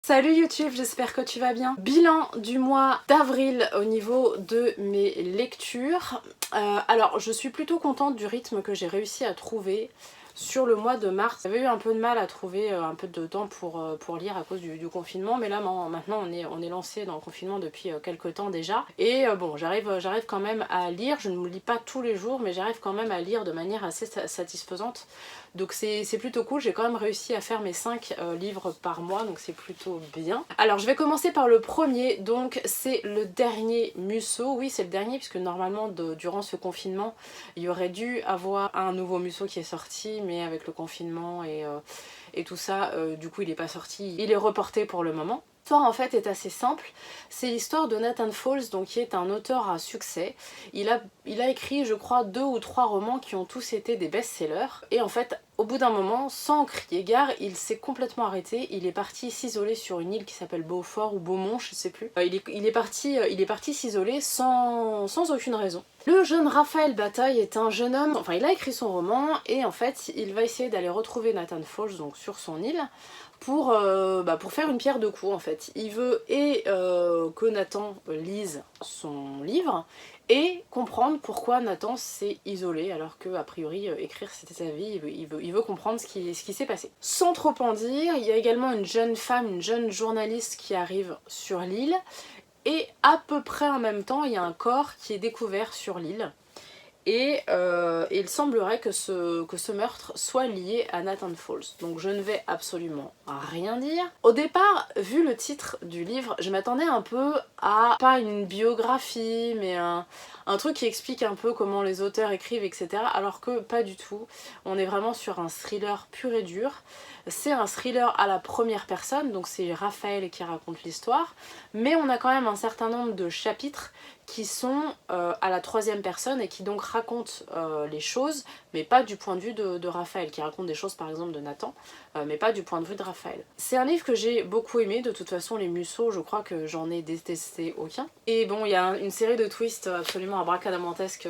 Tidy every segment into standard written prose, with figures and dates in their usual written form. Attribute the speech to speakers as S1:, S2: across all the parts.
S1: Salut YouTube, j'espère que tu vas bien. Bilan du mois d'avril au niveau de mes lectures. Alors je suis plutôt contente du rythme que j'ai réussi à trouver sur le mois de mars. J'avais eu un peu de mal à trouver un peu de temps pour lire à cause du confinement, mais là maintenant on est lancé dans le confinement depuis quelques temps déjà. Et bon, j'arrive quand même à lire, je ne me lis pas tous les jours, mais j'arrive quand même à lire de manière assez satisfaisante. Donc c'est plutôt cool, j'ai quand même réussi à faire mes 5 livres par mois, donc c'est plutôt bien. Alors je vais commencer par le premier, donc c'est le dernier Musso. Oui, c'est le dernier puisque normalement durant ce confinement il y aurait dû avoir un nouveau Musso qui est sorti, mais avec le confinement et tout ça, du coup il n'est pas sorti, il est reporté pour le moment. L'histoire en fait est assez simple, c'est l'histoire de Nathan Falls, donc qui est un auteur à succès. Il a écrit je crois 2 ou 3 romans qui ont tous été des best-sellers, et en fait au bout d'un moment, sans crier gare, il s'est complètement arrêté, il est parti s'isoler sur une île qui s'appelle Beaufort ou Beaumont, je sais plus. Il est parti s'isoler sans aucune raison. Le jeune Raphaël Bataille est un jeune homme, enfin il a écrit son roman et en fait il va essayer d'aller retrouver Nathan Falls donc sur son île pour faire une pierre deux coups en fait. Il veut que Nathan lise son livre et comprendre pourquoi Nathan s'est isolé alors que a priori écrire c'était sa vie, il veut comprendre ce qui s'est passé. Sans trop en dire, il y a également une jeune femme, une jeune journaliste qui arrive sur l'île et à peu près en même temps il y a un corps qui est découvert sur l'île. Et il semblerait que ce meurtre soit lié à Nathan Falls. Donc je ne vais absolument rien dire. Au départ, vu le titre du livre, je m'attendais un peu à, pas une biographie, mais un truc qui explique un peu comment les auteurs écrivent, etc. Alors que pas du tout. On est vraiment sur un thriller pur et dur. C'est un thriller à la première personne, donc c'est Raphaël qui raconte l'histoire. Mais on a quand même un certain nombre de chapitres qui sont à la troisième personne et qui donc racontent les choses, mais pas du point de vue de Raphaël, qui raconte des choses par exemple de Nathan, mais pas du point de vue de Raphaël. C'est un livre que j'ai beaucoup aimé, de toute façon les Musso, je crois que j'en ai détesté aucun. Et bon, il y a une série de twists absolument abracadabrantesques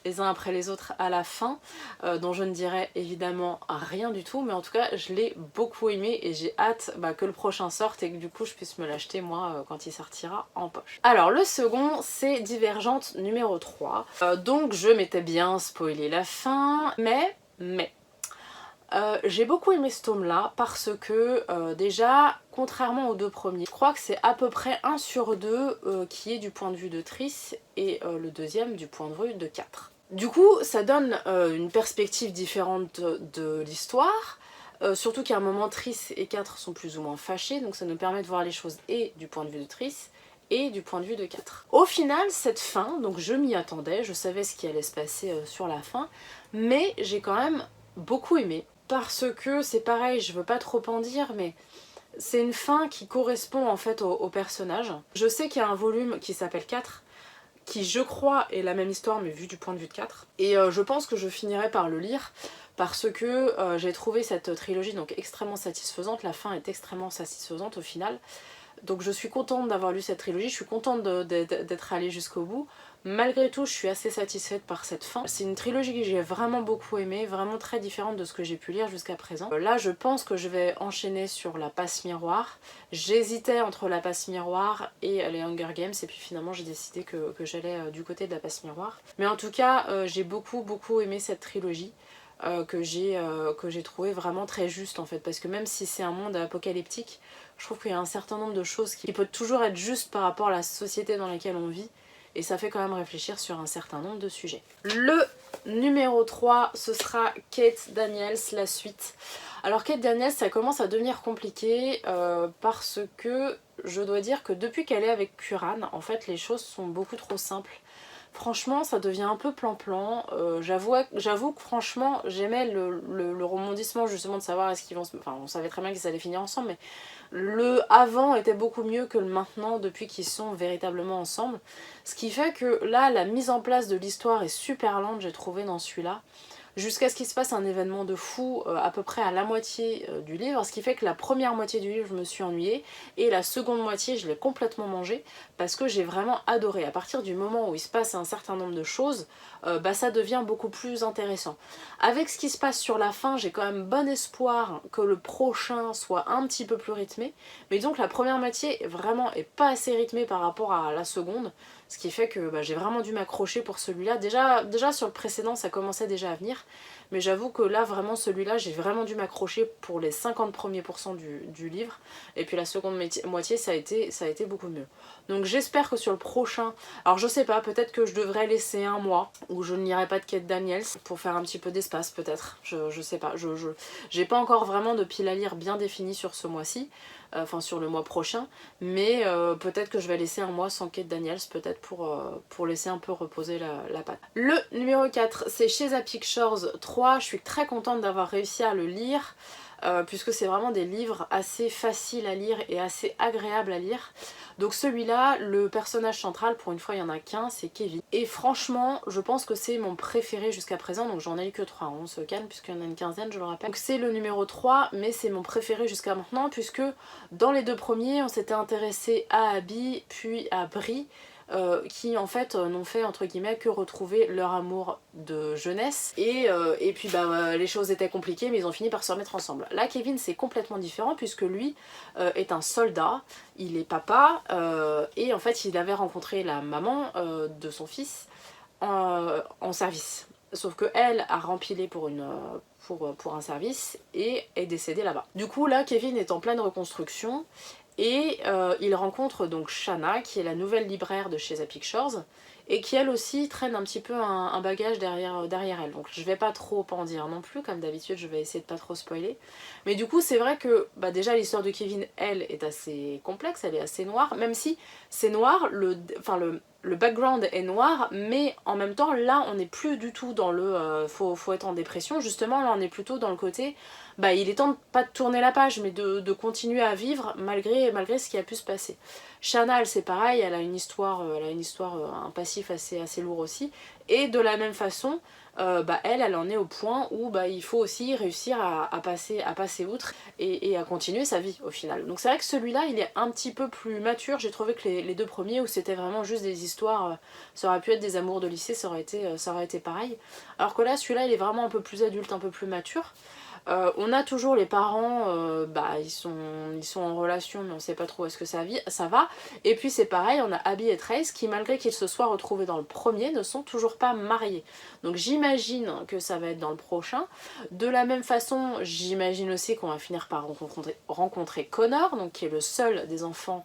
S1: les uns après les autres à la fin, dont je ne dirai évidemment rien du tout, mais en tout cas je l'ai beaucoup aimé et j'ai hâte que le prochain sorte et que du coup je puisse me l'acheter moi quand il sortira en poche. Alors le second, c'est Divergente numéro 3. Donc je m'étais bien spoilé la fin, mais j'ai beaucoup aimé ce tome là parce que déjà, contrairement aux 2 premiers, je crois que c'est à peu près 1 sur 2 qui est du point de vue de Triss et le deuxième du point de vue de 4. Du coup, ça donne une perspective différente de l'histoire. Surtout qu'à un moment, Triss et 4 sont plus ou moins fâchés, donc ça nous permet de voir les choses et du point de vue de Triss et du point de vue de 4. Au final, cette fin, donc je m'y attendais, je savais ce qui allait se passer sur la fin, mais j'ai quand même beaucoup aimé. Parce que c'est pareil, je veux pas trop en dire, mais c'est une fin qui correspond en fait au personnage. Je sais qu'il y a un volume qui s'appelle 4, qui je crois est la même histoire mais vu du point de vue de 4. Et je pense que je finirai par le lire parce que j'ai trouvé cette trilogie donc extrêmement satisfaisante, la fin est extrêmement satisfaisante au final. Donc je suis contente d'avoir lu cette trilogie, je suis contente d'être allée jusqu'au bout. Malgré tout, je suis assez satisfaite par cette fin. C'est une trilogie que j'ai vraiment beaucoup aimée, vraiment très différente de ce que j'ai pu lire jusqu'à présent. Là, je pense que je vais enchaîner sur La Passe Miroir. J'hésitais entre La Passe Miroir et les Hunger Games, et puis finalement j'ai décidé que j'allais du côté de La Passe Miroir. Mais en tout cas, j'ai beaucoup aimé cette trilogie. Que j'ai trouvé vraiment très juste en fait, parce que même si c'est un monde apocalyptique, je trouve qu'il y a un certain nombre de choses qui peuvent toujours être justes par rapport à la société dans laquelle on vit, et ça fait quand même réfléchir sur un certain nombre de sujets. Le numéro 3, ce sera Kate Daniels, la suite. Alors Kate Daniels, ça commence à devenir compliqué parce que je dois dire que depuis qu'elle est avec Curran, en fait les choses sont beaucoup trop simples. Franchement, ça devient un peu plan-plan. J'avoue que franchement, j'aimais le rebondissement justement de savoir est-ce qu'ils vont se... Enfin, on savait très bien qu'ils allaient finir ensemble, mais le avant était beaucoup mieux que le maintenant depuis qu'ils sont véritablement ensemble. Ce qui fait que là, la mise en place de l'histoire est super lente, j'ai trouvé dans celui-là. jusqu'à ce qu'il se passe un événement de fou à peu près à la moitié du livre, ce qui fait que la première moitié du livre je me suis ennuyée et la seconde moitié je l'ai complètement mangée parce que j'ai vraiment adoré. À partir du moment où il se passe un certain nombre de choses, ça devient beaucoup plus intéressant. Avec ce qui se passe sur la fin, j'ai quand même bon espoir que le prochain soit un petit peu plus rythmé, mais disons que la première moitié vraiment est pas assez rythmée par rapport à la seconde, ce qui fait que j'ai vraiment dû m'accrocher pour celui-là. Déjà sur le précédent ça commençait déjà à venir, mais j'avoue que là vraiment celui-là j'ai vraiment dû m'accrocher pour les 50 premiers pourcents du livre, et puis la seconde moitié ça a été beaucoup mieux. Donc j'espère que sur le prochain, alors je sais pas, peut-être que je devrais laisser un mois où je ne lirai pas de Kate Daniels pour faire un petit peu d'espace peut-être, je sais pas, j'ai pas encore vraiment de pile à lire bien définie sur ce mois-ci, enfin sur le mois prochain, mais peut-être que je vais laisser un mois sans Kate Daniels, peut-être pour laisser un peu reposer la patte. Le numéro 4, c'est Sheza Pictures 3, je suis très contente d'avoir réussi à le lire. Puisque c'est vraiment des livres assez faciles à lire et assez agréables à lire. Donc celui-là, le personnage central, pour une fois il n'y en a qu'un, c'est Kevin. Et franchement, je pense que c'est mon préféré jusqu'à présent, donc j'en ai lu que 3, on se calme puisqu'il y en a une quinzaine, je le rappelle. Donc c'est le numéro 3, mais c'est mon préféré jusqu'à maintenant, puisque dans les deux premiers, on s'était intéressé à Abby, puis à Brie, qui en fait n'ont fait entre guillemets que retrouver leur amour de jeunesse et puis les choses étaient compliquées mais ils ont fini par se remettre ensemble. Là Kevin c'est complètement différent puisque lui est un soldat, il est papa et en fait il avait rencontré la maman de son fils en service. Sauf que elle a rempilé pour un service et est décédée là-bas. Du coup là Kevin est en pleine reconstruction. Et il rencontre donc Shanna, qui est la nouvelle libraire de chez Sheza Pictures, et qui elle aussi traîne un petit peu un bagage derrière elle. Donc je vais pas trop en dire non plus, comme d'habitude je vais essayer de pas trop spoiler. Mais du coup c'est vrai que déjà l'histoire de Kevin, elle, est assez complexe, elle est assez noire, même si c'est noir, le background est noir, mais en même temps là on n'est plus du tout dans le faut être en dépression, justement là on est plutôt dans le côté il est temps de pas de tourner la page mais de continuer à vivre malgré ce qui a pu se passer. Shanna elle c'est pareil, elle a une histoire, un passif assez lourd aussi, et de la même façon elle en est au point où il faut aussi réussir à passer outre et à continuer sa vie au final. Donc c'est vrai que celui-là il est un petit peu plus mature, j'ai trouvé que les deux premiers où c'était vraiment juste des histoires, ça aurait pu être des amours de lycée, ça aurait été pareil. Alors que là celui-là il est vraiment un peu plus adulte, un peu plus mature. On a toujours les parents, ils sont en relation mais on sait pas trop où est-ce que ça va. Et puis c'est pareil, on a Abby et Trace qui malgré qu'ils se soient retrouvés dans le premier ne sont toujours pas mariés. Donc j'imagine que ça va être dans le prochain. De la même façon, j'imagine aussi qu'on va finir par rencontrer Connor, donc qui est le seul des enfants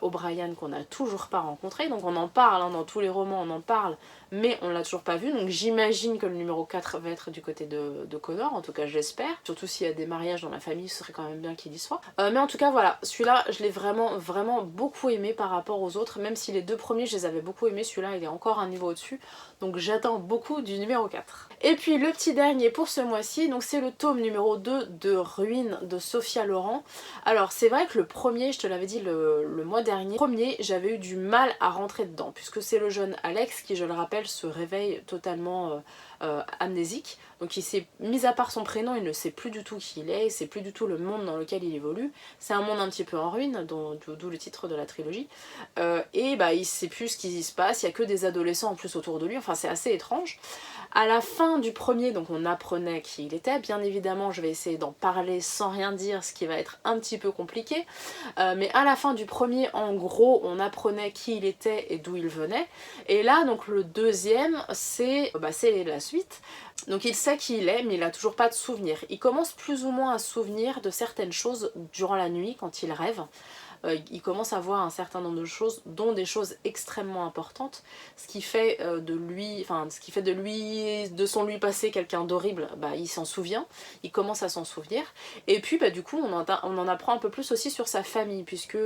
S1: O'Brien qu'on n'a toujours pas rencontré. Donc on en parle, dans tous les romans on en parle, mais on l'a toujours pas vu. Donc j'imagine que le numéro 4 va être du côté de Connor, en tout cas j'espère. Surtout s'il y a des mariages dans la famille, ce serait quand même bien qu'il y soit. Mais en tout cas voilà, celui-là je l'ai vraiment beaucoup aimé par rapport aux autres, même si les deux premiers je les avais beaucoup aimés, celui-là il est encore un niveau au-dessus. Donc j'attends beaucoup du numéro 4. Et puis le petit dernier pour ce mois-ci, donc c'est le tome numéro 2 de Ruines de Sophia Loren. Alors c'est vrai que le premier, je te l'avais dit le mois dernier, le premier j'avais eu du mal à rentrer dedans, puisque c'est le jeune Alex qui, je le rappelle, se réveille totalement amnésique. Donc il s'est, mis à part son prénom, il ne sait plus du tout qui il est, il sait plus du tout le monde dans lequel il évolue. C'est un monde un petit peu en ruine, d'où le titre de la trilogie. Il sait plus ce qui se passe, il n'y a que des adolescents en plus autour de lui, enfin c'est assez étrange. À la fin du premier, donc on apprenait qui il était. Bien évidemment, je vais essayer d'en parler sans rien dire, ce qui va être un petit peu compliqué. Mais à la fin du premier, en gros, on apprenait qui il était et d'où il venait. Et là, donc le deuxième, c'est la suite. Donc il sait qui il est, mais il n'a toujours pas de souvenir. Il commence plus ou moins à se souvenir de certaines choses durant la nuit, quand il rêve. Il commence à voir un certain nombre de choses, dont des choses extrêmement importantes, ce qui fait de son lui passé quelqu'un d'horrible, il s'en souvient, il commence à s'en souvenir, et puis du coup on en apprend un peu plus aussi sur sa famille, puisque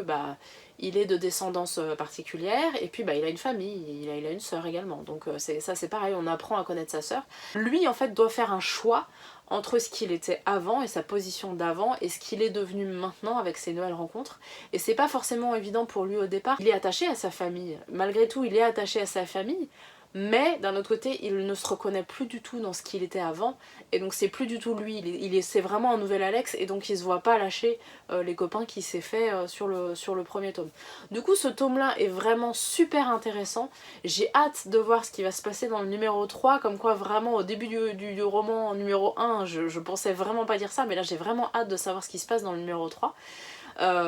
S1: il est de descendance particulière, et puis il a une famille, il a une sœur également, donc c'est pareil, on apprend à connaître sa sœur. Lui en fait doit faire un choix entre ce qu'il était avant et sa position d'avant et ce qu'il est devenu maintenant avec ses nouvelles rencontres, et c'est pas forcément évident pour lui au départ. Il est attaché à sa famille, malgré tout il est attaché à sa famille, mais d'un autre côté il ne se reconnaît plus du tout dans ce qu'il était avant, et donc c'est plus du tout lui, c'est vraiment un nouvel Alex, et donc il se voit pas lâcher les copains qu'il s'est fait sur le premier tome. Du coup ce tome là est vraiment super intéressant, j'ai hâte de voir ce qui va se passer dans le numéro 3, comme quoi vraiment au début du roman numéro 1 je pensais vraiment pas dire ça, mais là j'ai vraiment hâte de savoir ce qui se passe dans le numéro 3.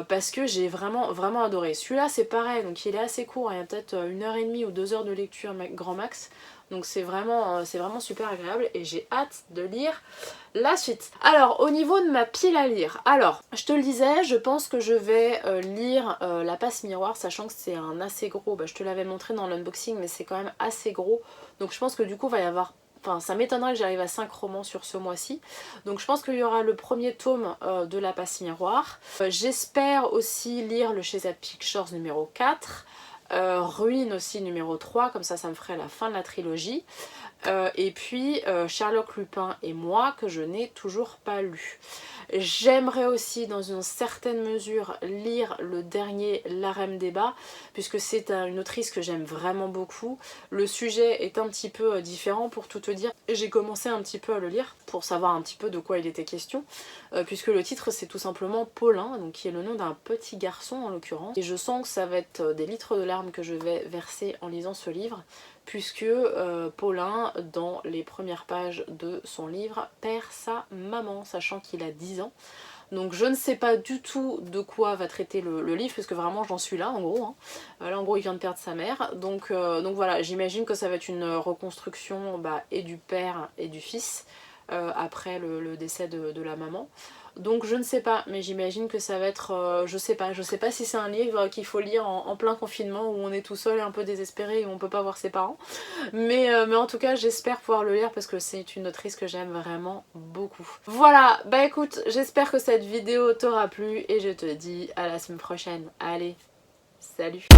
S1: Parce que j'ai vraiment adoré. Celui-là c'est pareil, donc il est assez court, il y a peut-être 1h30 ou 2 heures de lecture grand max, donc c'est vraiment super agréable et j'ai hâte de lire la suite. Alors au niveau de ma pile à lire, alors je te le disais, je pense que je vais lire La Passe Miroir, sachant que c'est un assez gros, je te l'avais montré dans l'unboxing mais c'est quand même assez gros, donc je pense que du coup il va y avoir... Enfin, ça m'étonnerait que j'arrive à 5 romans sur ce mois-ci. Donc je pense qu'il y aura le premier tome de La Passe Miroir. J'espère aussi lire le Shazam Pictures numéro 4. Ruine aussi numéro 3, comme ça me ferait la fin de la trilogie. Et puis Sherlock Lupin et moi, que je n'ai toujours pas lu. J'aimerais aussi dans une certaine mesure lire le dernier L'Harem Débat, puisque c'est une autrice que j'aime vraiment beaucoup. Le sujet est un petit peu différent pour tout te dire. J'ai commencé un petit peu à le lire pour savoir un petit peu de quoi il était question, puisque le titre c'est tout simplement Paulin, donc qui est le nom d'un petit garçon en l'occurrence. Et je sens que ça va être des litres de larmes que je vais verser en lisant ce livre, puisque Paulin, dans les premières pages de son livre, perd sa maman, sachant qu'il a 10 ans. Donc je ne sais pas du tout de quoi va traiter le livre, puisque vraiment j'en suis là en gros. Hein. Là en gros il vient de perdre sa mère, donc voilà, j'imagine que ça va être une reconstruction et du père et du fils après le décès de la maman. Donc je ne sais pas, mais j'imagine que ça va être, je sais pas si c'est un livre qu'il faut lire en plein confinement où on est tout seul et un peu désespéré et où on peut pas voir ses parents. Mais en tout cas j'espère pouvoir le lire parce que c'est une autrice que j'aime vraiment beaucoup. Voilà, écoute, j'espère que cette vidéo t'aura plu et je te dis à la semaine prochaine. Allez, salut!